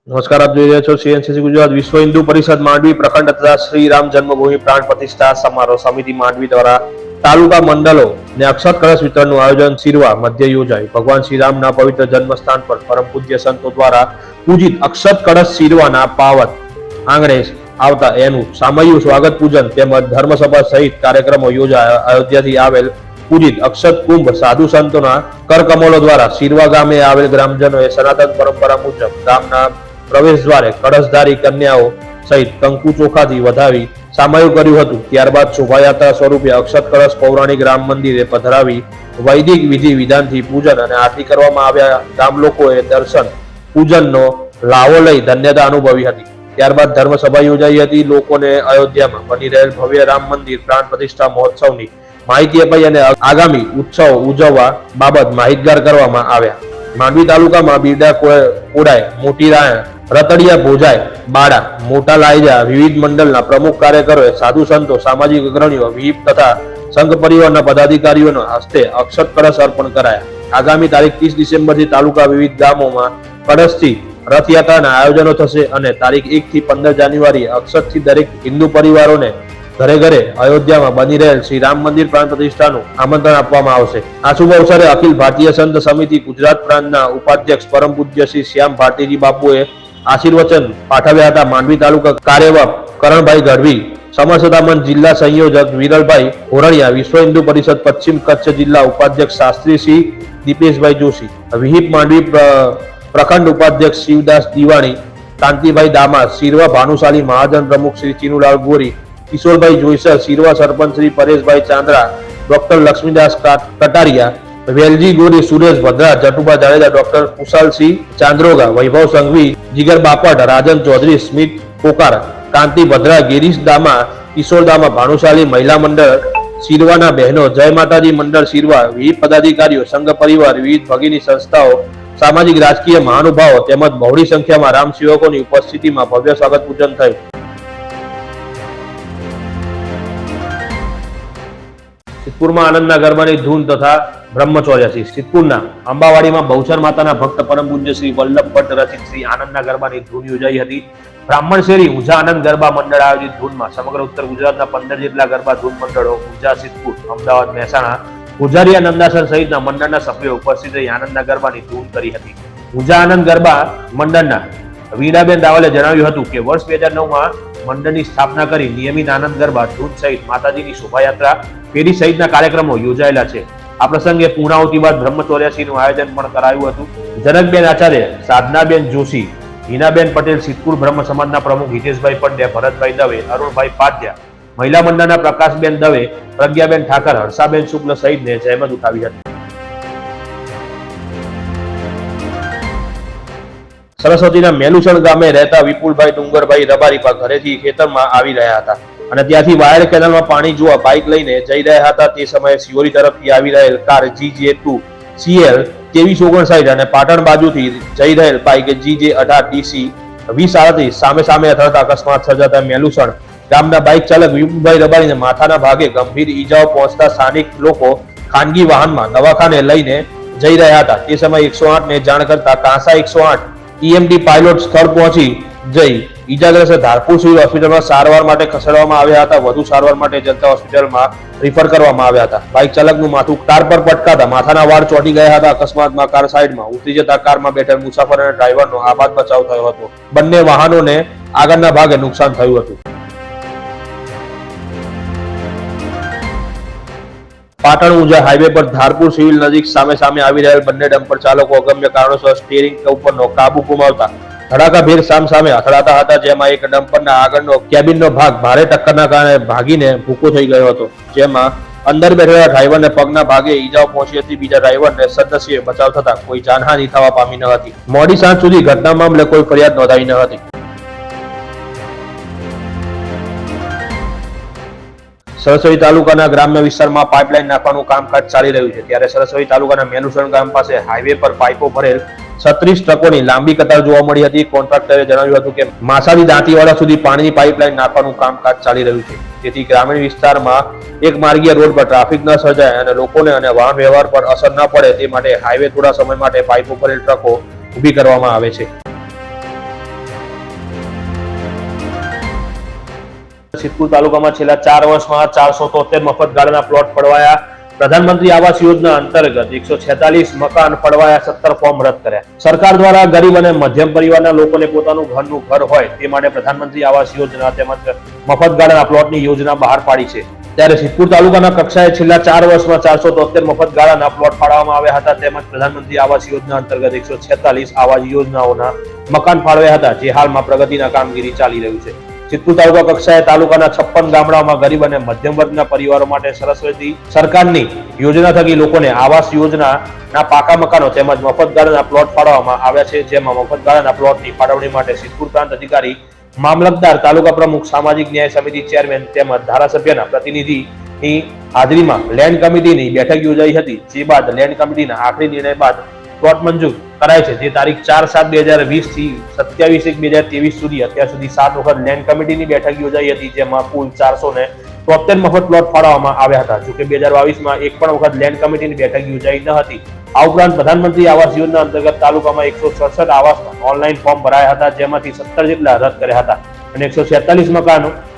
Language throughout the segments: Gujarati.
નમસ્કાર, આપ જોઈ રહ્યા છો સીએનસીસી ગુજરાત વિશ્વ હિન્દુ પરિષદ માંડવી પ્રખંડ તથા શ્રી રામ જન્મભૂમિ પ્રાણ પ્રતિષ્ઠા સમારોહ સમિતિ માંડવી દ્વારા તાલુકા મંડળો ને અક્ષત કળશ વિતરણનું આયોજન શિરવા મધ્ય યોજાયું। ભગવાન શ્રી રામના પવિત્ર જન્મસ્થાન પર પરમ પૂજ્ય સંતો દ્વારા પૂજિત અક્ષત કળશ શિરવાના પાવન આંગણે આવતા એનું સામયિક સ્વાગત પૂજન તેમજ ધર્મસભા સહિત કાર્યક્રમો યોજાયા। અયોધ્યાથી આવેલ પૂજિત અક્ષત કુંભ સાધુ સંતોના કરકમલો દ્વારા શિરવા ગામે આવેલ ગ્રામજનોએ સનાતન પરંપરા મુજબ ગામના પ્રવેશ દ્વારે કળશધારી કન્યાઓ સહિત કંકુ ચોખાથી વધાવી સામયું કર્યું હતું। ત્યારબાદ શોભાયાત્રા સ્વરૂપે અક્ષત કળશ પૌરાણિક રામ મંદિરે પધરાવી વૈદિક વિધિ વિધાનથી પૂજન અને આરતી કરવામાં આવ્યા। ગામ લોકોએ દર્શન પૂજનનો લાવો લઈ ધન્યતા અનુભવી હતી। ત્યારબાદ ધર્મસભા યોજાઈ હતી। લોકોને અયોધ્યામાં બની રહેલ ભવ્ય રામ મંદિર પ્રાણ પ્રતિષ્ઠા મહોત્સવની માહિતી અપાઈ અને આગામી ઉત્સવ ઉજવવા બાબત માહિતગાર કરવામાં આવ્યા। માંડવી તાલુકામાં બીરડા કોડાય, મોટી રાયણ, રતડિયા ભોજાય, બાડા, મોટા લાયજા વિવિધ મંડળના પ્રમુખ કાર્યકરોએ સાધુ સંતો, સામાજિક અગ્રણીઓ, વિહિપ તથા સંઘ પરિવારના પદાધિકારીઓના હસ્તે અક્ષત કળશ અર્પણ કરાયા। આગામી તારીખ 30 ડિસેમ્બરથી તાલુકા વિવિધ ગામોમાં કળશથી રથયાત્રાના આયોજનો થશે અને તારીખ 1 થી 15 જાન્યુઆરીએ અક્ષતથી દરેક હિન્દુ પરિવારોને ઘરે ઘરે અયોધ્યામાં બની રહેલ શ્રી રામ મંદિર પ્રાણ પ્રતિષ્ઠાનું આમંત્રણ આપવામાં આવશે। આ શુભ અવસરે અખિલ ભારતીય સંત સમિતિ ગુજરાત પ્રાંતના ઉપાધ્યક્ષ પરમ પૂજ્ય શ્રી શ્યામ ભારતીજી બાપુએ આશીર્વચન પાઠવ્યા હતા। માંડવી તાલુકા કાર્યવાહ કરણભાઈ ગઢવી, સમરસતા મંચ જિલ્લા સંયોજક વિરલભાઈ હોરણિયા, વિશ્વ હિન્દુ પરિષદ પશ્ચિમ કચ્છ જિલ્લા ઉપાધ્યક્ષ શાસ્ત્રી શ્રી દીપેશભાઈ જોશી, વિહિપ માંડવી પ્રખંડ ઉપાધ્યક્ષ શિવદાસ દિવાણી, કાંતિભાઈ દામા, શિરવા ભાનુશાલી મહાજન પ્રમુખ શ્રી ચીનુલાલ ગોરી, કિશોરભાઈ જોઈસર, શિરવા સરપંચ શ્રી પરેશભાઈ ચાંદ્રા, ડોક્ટર લક્ષ્મીદાસ કટારિયા, વેલજી ગોરી, સુરેશ ભદ્રા, જટુભા જાડેજા, ડોક્ટર કુશાલસિંહ ચાંદ્રોગા, વૈભવ સંઘવી, જીગર બાપટ, રાજન ચૌધરી, સ્મિત કોકાર, કાંતિ ભદ્રા, ગિરીશ દામા, કિશોર દામા, ભાનુશાલી મહિલા મંડળ શિરવાના બહેનો, જય માતાજી મંડળ શિરવા, વિવિધ પદાધિકારીઓ, સંઘ પરિવાર, વિવિધ ભગીની સંસ્થાઓ, સામાજિક રાજકીય મહાનુભાવો તેમજ બહોળી સંખ્યામાં રામ સેવકોની ઉપસ્થિતિમાં ભવ્ય સ્વાગત પૂજન થયું। સિદ્ધપુરમાં આનંદના ગરબાની ધૂન તથા બ્રહ્મચર્યાસી। સિદ્ધપુરના અંબાવાડીમાં બહુચર માતાના ભક્ત પરમ પૂજ્ય શ્રી વલ્લભ ભટ્ટ રચિત શ્રી આનંદના ગરબાની ધૂન યોજાઈ હતી। બ્રાહ્મણ શેરી ઊંઝા આનંદ ગરબા મંડળ આયોજિત ધૂનમાં સમગ્ર ઉત્તર ગુજરાતના 15 જેટલા ગરબા ધૂન મંડળો ઊંઝા, સિદ્ધપુર, અમદાવાદ, મહેસાણા, ગુજારિયા, નંદાસર સહિતના મંડળના સભ્યો ઉપસ્થિત રહી આનંદના ગરબાની ધૂન કરી હતી। ઊંઝા આનંદ ગરબા મંડળના વીણાબેન રાવલે જણાવ્યું હતું કે વર્ષ 2009માં મંડળની સ્થાપના કરી નિયમિત આનંદ ગરબા ધૂન સહિત માતાજીની શોભાયાત્રા, ફેરી સહિતના કાર્યક્રમો યોજાયેલા છે। આ પ્રસંગે પૂર્ણાહુતિ બાદ બ્રહ્મચર્યાસીનું આયોજન પણ કરાયું હતું। જનકબેન આચાર્ય, સાધનાબેન જોશી, હિનાબેન પટેલ, સિદ્ધપુર બ્રહ્મ સમાજના પ્રમુખ હિતેશભાઈ પંડ્યા, ભરતભાઈ દવે, અરુણભાઈ પાધ્યા, મહિલા મંડળના પ્રકાશબેન દવે, પ્રજ્ઞાબેન ઠાકર, હર્ષાબેન શુક્લ સહિતને જહેમત ઉઠાવી હતી। સરસ્વતીના મેલુસણ ગામે રહેતા વિપુલભાઈ ડુંગરભાઈ રબારી પર ઘરેથી ખેતરમાં આવી રહ્યા હતા અને ત્યાંથી વાયર કેનાલમાં પાણી જોવા બાઇક લઈને જઈ રહ્યા હતા। તે સમયે શિયોરી તરફથી આવી રહેલ કાર GJ2 CL 2359 અને પાટણ બાજુથી જઈ રહેલ બાઇક GJ18 DC 2038 સામે અથડાતા અકસ્માત સર્જાતા મેલુસણ ગામના બાઇક ચાલક વિપુલભાઈ રબારીને માથાના ભાગે ગંભીર ઈજાઓ પહોંચતા સ્થાનિક લોકો ખાનગી વાહનમાં દવાખાને લઈને જઈ રહ્યા હતા। તે સમયે 108 ને જાણ કરતા કાંસા 108 EMT પાયલોટ સ્થળ પહોંચી જઈ ઈજાગ્રસ્ત ધારપુર સિવિલ હોસ્પિટલમાં સારવાર માટે ખસેડવામાં આવ્યા હતા। વધુ સારવાર માટે જનતા હોસ્પિટલમાં રિફર કરવામાં આવ્યા હતા। બાઇક ચાલકનું માથું કાર પર પટકાતા માથાના વાળ ચોંટી ગયા હતા। અકસ્માતમાં કાર સાઈડમાં ઉતરી જતા કારમાં બેઠેલ મુસાફર અને ડ્રાઈવરનો આબાદ બચાવ થયો હતો। બંને વાહનોને આગળના ભાગે નુકસાન થયું હતું। પાટણ ઊંઝા હાઈવે પર ધારપુર સિવિલ નજીક સામે આવી રહેલ બંને ડમ્પર ચાલકો અગમ્ય કારણોસર સ્ટીયરિંગ ઉપરનો કાબુ ગુમાવતા ધડાકાભેર સામે અથડાતા હતા। જેમાં એક ડમ્પરના આગળનો કેબિનનો ભાગ ભારે ટક્કરના કારણે ભાગીને ભૂકો થઈ ગયો હતો, જેમાં અંદર બેઠેલા ડ્રાઈવરને પગના ભાગે ઈજાઓ પહોંચી હતી। બીજા ડ્રાઈવરને સદનસીબે બચાવ થતા કોઈ જાનહાનિ થવા પામી ન હતી। મોડી સાંજ સુધી ઘટના મામલે કોઈ ફરિયાદ નોંધાઈ ન હતી। સરસ્વતી તાલુકાના ગ્રામ્ય વિસ્તારમાં પાઇપલાઇન નાખવાનું કામકાજ ચાલી રહ્યું છે। ત્યારે સરસ્વતી તાલુકાના મેલુસણ ગામ પાસે હાઈવે પર પાઇપો ભરેલ 36 ટ્રકોની લાંબી કતાર જોવા મળી હતી। કોન્ટ્રાક્ટરે જણાવ્યું હતું કે માસાદી દાંતીવાડા સુધી પાણીની પાઇપલાઇન નાખવાનું કામકાજ ચાલી રહ્યું છે, જેથી ગ્રામીણ વિસ્તારમાં એક માર્ગીય રોડ પર ટ્રાફિક ન સર્જાય અને લોકોને અને વાહન વ્યવહાર પર અસર ન પડે તે માટે હાઈવે થોડા સમય માટે પાઇપો ભરેલ ટ્રકો ઊભી કરવામાં આવે છે। સિદ્ધપુર તાલુકામાં છેલ્લા 4 વર્ષમાં 473 મફત ગાળાના પ્લોટ પડવાયા. પ્રધાનમંત્રી આવાસ યોજના અંતર્ગત 146 મકાન પડવાયા, 17 ફોર્મ રદ કર્યા. સરકાર દ્વારા ગરીબ અને મધ્યમ પરિવારના લોકોને પોતાનું ઘર હોય તે માટે પ્રધાનમંત્રી આવાસ યોજના તેમજ મફત ગાળાના પ્લોટની યોજના બહાર પાડી છે. ત્યારે સિદ્ધપુર તાલુકાના કક્ષાએ છેલ્લા 4 વર્ષમાં 473 મફત ગાળાના પ્લોટ ફાળવવામાં આવ્યા હતા. તેમજ પ્રધાનમંત્રી આવાસ યોજના અંતર્ગત 146 આવાસ યોજનાઓના મકાન ફાળવ્યા હતા, જે હાલમાં પ્રગતિના કામગીરી ચાલી રહ્યું છે. સિદ્ધપુર તાલુકા કક્ષાએ તાલુકાના 56 ગામડાઓમાં ગરીબ અને મધ્યમ વર્ગના પરિવારો માટે સરસ્વતી સરકારની યોજના થકી લોકોને આવાસ યોજનાના પાકા મકાનો તેમજ મફત ગાળાના પ્લોટ ફાળવવામાં આવ્યા છે. જેમાં મફત ગાળાના પ્લોટની ફાળવણી માટે સિદ્ધપુર પ્રાંત અધિકારી, મામલતદાર, તાલુકા પ્રમુખ, સામાજિક ન્યાય સમિતિ ચેરમેન તેમજ ધારાસભ્યના પ્રતિનિધિની હાજરીમાં લેન્ડ કમિટીની બેઠક યોજાઈ હતી. જે બાદ લેન્ડ કમિટીના આખરી નિર્ણય બાદ પ્લોટ મંજૂર કરાય છે. જે તારીખ 4/7/2020 થી 27/1/2023 સુધી અત્યાર સુધી 7 વખત લેન્ડ કમિટીની બેઠક યોજાઈ હતી, જેમાં કુલ 473 મફત પ્લોટ ફાળવવામાં આવ્યા હતા. જોકે 2022માં એક પણ વખત લેન્ડ કમિટીની બેઠક યોજાઈ ન હતી. આ ઉપરાંત પ્રધાનમંત્રી આવાસ યોજના અંતર્ગત તાલુકામાં 167 આવાસમાં ઓનલાઈન ફોર્મ ભરાયા હતા, જેમાંથી 17 જેટલા રદ કર્યા હતા અને 146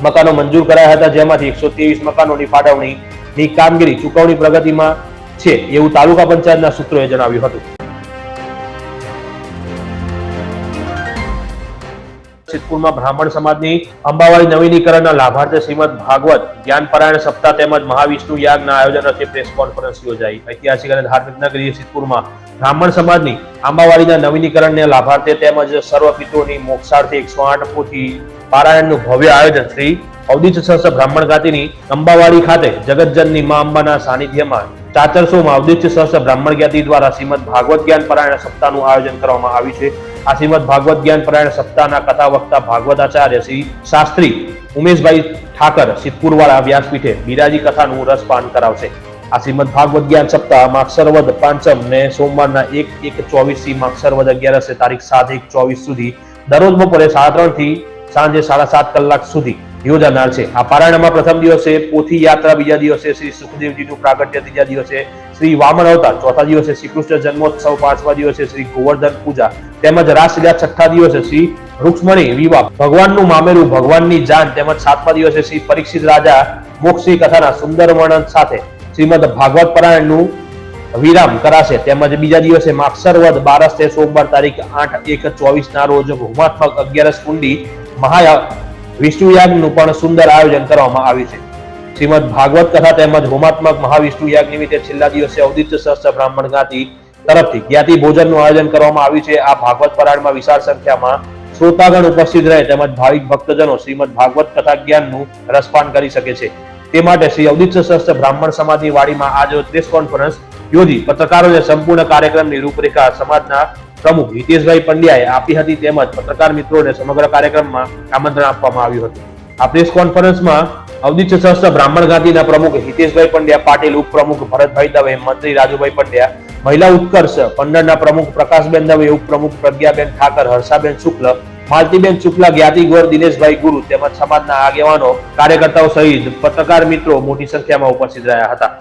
મકાનો મંજૂર કરાયા હતા, જેમાંથી 123 મકાનોની ફાળવણીની કામગીરી ચૂકવણી પ્રગતિમાં છે, એવું તાલુકા પંચાયતના સૂત્રોએ જણાવ્યું હતું. સિદ્ધપુરમાં બ્રાહ્મણ સમાજની અંબાવાડી નવીનીકરણના લાભાર્થે શ્રીમદ ભાગવત જ્ઞાન પારાયણ સપ્તાહ તેમજ મહાવિષ્ણુ યાગના આયોજન અર્થે પ્રેસ કોન્ફરન્સ યોજાઈ. ઐતિહાસિક અને ધાર્મિક નગરી સિદ્ધપુરમાં બ્રાહ્મણ સમાજની અંબાવાડીના નવીનીકરણને લાભાર્થે તેમજ સર્વ પિતૃઓની મોક્ષાર્થે 108 પોથી પારાયણનું ભવ્ય આયોજન શ્રી અવધિચ સહસ્ત્ર બ્રાહ્મણ જ્ઞાતિની અંબાવાડી ખાતે જગતજનની મા અંબાના સાનિધ્યમાં 400માં અવધિચ સહસ્ત્ર બ્રાહ્મણ જ્ઞાતિ દ્વારા શ્રીમદ ભાગવત જ્ઞાન પારાયણ સપ્તાહનું આયોજન કરવામાં આવ્યું છે. આ શ્રીમદ ભાગવત જ્ઞાન પારાયણ સપ્તાહના કથા વક્તા ભાગવતાચાર્ય શ્રી શાસ્ત્રી ઉમેશભાઈ ઠાકર સિદ્ધપુરવાળા વ્યાસપીઠે બિરાજી કથાનું રસપાન કરાવશે. આ શ્રીમદ ભાગવત જ્ઞાન સપ્તાહ માક્ષરવદ પાંચમ ને સોમવારના 1/1/24 થી માક્ષરવદ 11 તારીખ 7/1/24 સુધી દરરોજ બપોરે 3:30 થી સાંજે 7:30 કલાક સુધી યોજાનાર છે. આ પારાયણમાં પ્રથમ દિવસે પોથી યાત્રા, બીજા દિવસે શ્રી સુખદેવજીનું પ્રાગટ્ય, ત્રીજા દિવસે શ્રી વામન અવતાર, ચોથા દિવસે શ્રી કૃષ્ણ જન્મોત્સવ, પાંચમા દિવસે શ્રી ગોવર્ધન પૂજા તેમજ રાસલીલા, છઠ્ઠા દિવસે શ્રી રૂક્ષ્મણી વિવાહ, ભગવાનનું મામેરું, ભગવાનની જાન તેમજ સાતમા દિવસે શ્રી પરીક્ષિત રાજા મોક્ષની કથાના સુંદર વર્ણન સાથે શ્રીમદ ભાગવત પારાયણનું વિરામ કરાશે. તેમજ બીજા દિવસે માક્ષરવદ 12 સોમવાર તારીખ 8/1/24 ના રોજ હોમાત્મક 11 કુંડી મહા વિષ્ણુ યાગનું પણ સુંદર આયોજન કરવામાં આવ્યું છે. શ્રીમદ ભાગવત કથા તેમજ હોમાત્મક મહાવિષ્ણુ યાગ નિમિત્તે છેલ્લા દિવસે અવધિચ સહસ્ત્ર બ્રાહ્મણ જ્ઞાતિ તરફથી જ્ઞાતિ ભોજનનું આયોજન કરવામાં આવ્યું છે. આ ભાગવત પારાયણમાં વિશાળ સંખ્યામાં શ્રોતાગણ ઉપસ્થિત રહે તેમજ ભાવિક ભક્તજનો શ્રીમદ ભાગવત કથા જ્ઞાનનું રસપાન કરી શકે છે. તે માટે શ્રી અવધિચ સહસ્ત્ર બ્રાહ્મણ સમાજની વાડીમાં આજે પ્રેસ કોન્ફરન્સ યોજી પત્રકારોને સંપૂર્ણ કાર્યક્રમની રૂપરેખા સમાજના પ્રમુખ હિતેશભાઈ પંડ્યાએ આપી હતી. તેમજ પત્રકાર મિત્રોને સમગ્ર કાર્યક્રમમાં આમંત્રણ આપવામાં આવ્યું હતું. આ પ્રેસ કોન્ફરન્સમાં અવધિચ સહસ્ત્ર બ્રાહ્મણ જ્ઞાતિના પ્રમુખ હિતેશભાઈ પંડ્યા પાટીલ, ઉપપ્રમુખ ભરતભાઈ દવે, મંત્રી રાજુભાઈ પંડ્યા, મહિલા ઉત્કર્ષ મંડળના પ્રમુખ પ્રકાશબેન દવે, ઉપપ્રમુખ પ્રજ્ઞાબેન ઠાકર, હર્ષાબેન શુક્લ, માલતીબેન શુક્લા, જ્ઞાતિ ગોર દિનેશભાઈ ગુરુ તેમજ સમાજના આગેવાનો, કાર્યકર્તાઓ સહિત પત્રકાર મિત્રો મોટી સંખ્યામાં ઉપસ્થિત રહ્યા હતા.